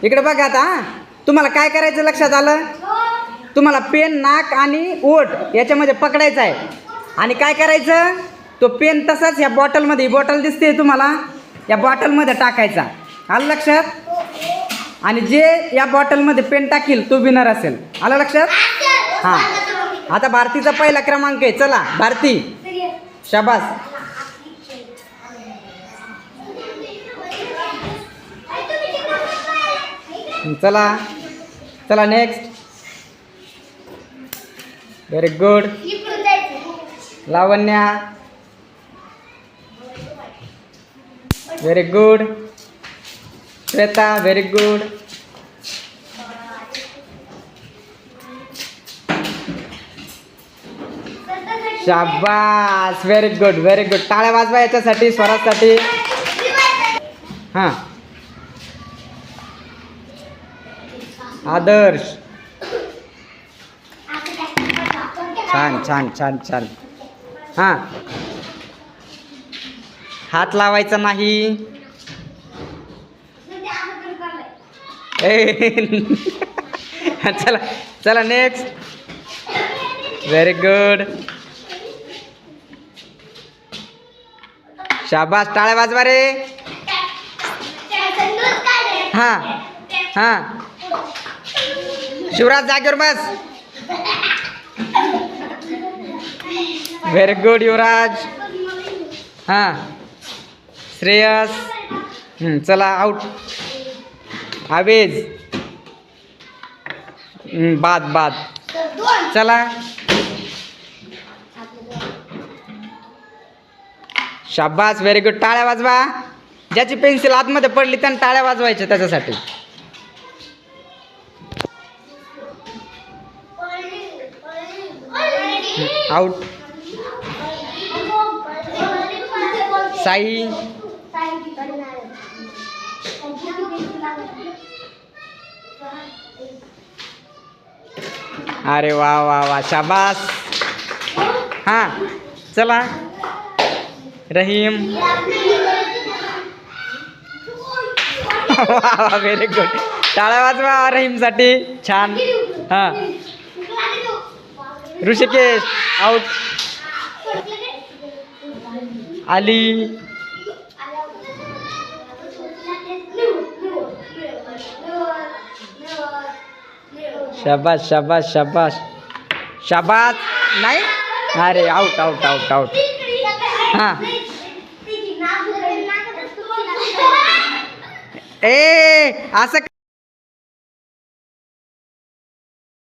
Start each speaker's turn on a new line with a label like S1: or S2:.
S1: इकडे बघा आता तुम्हाला काय करायचं लक्षात आलं? तुम्हाला पेन नाक आणि ओठ याच्यामध्ये पकडायचं आहे आणि काय करायचं, तो पेन तसाच या बॉटलमध्ये, बॉटल दिसते तुम्हाला, या बॉटलमध्ये टाकायचा. आलं लक्षात? आणि जे या बॉटलमध्ये पेन टाकील तो विनर असेल. आलं लक्षात? हां. आता भारतीचा पहिला क्रमांक आहे. चला भारती, शाबास. चला चला next. Very good. Lavanya, very good. Shweta, very good. शाबास, व्हेरी गुड व्हेरी गुड. टाळ्या वाजवा याच्यासाठी, स्वरासाठी. हां. आदर्श, छान छान छान छान. हां, हात लावायचा नाही. चला चला नेक्स्ट. Very good. शाबास, टाळ्या वाजवा रे. हां हां. शिवराज जागेवर बस. व्हेरी गुड युवराज. हां. श्रेयस. चला आउट. आवेज. बाद बाद. चला. शाबास, व्हेरी गुड. टाळ्या वाजवा. ज्याची पेन्सिल आतमध्ये पडली त्याने टाळ्या वाजवायच्या त्याच्यासाठी. आउट. साई. अरे वा वा वा, शाबास. हां चला. रहीम. वा व्हेरी गुड. टाळ्या वाजवा रहीमसाठी. छान. हां. ऋषिकेश. आउट. आली. शाबास शाबास शाबास शाबास. नाही, अरे आउट आउट आउट आउट. हां. ए असं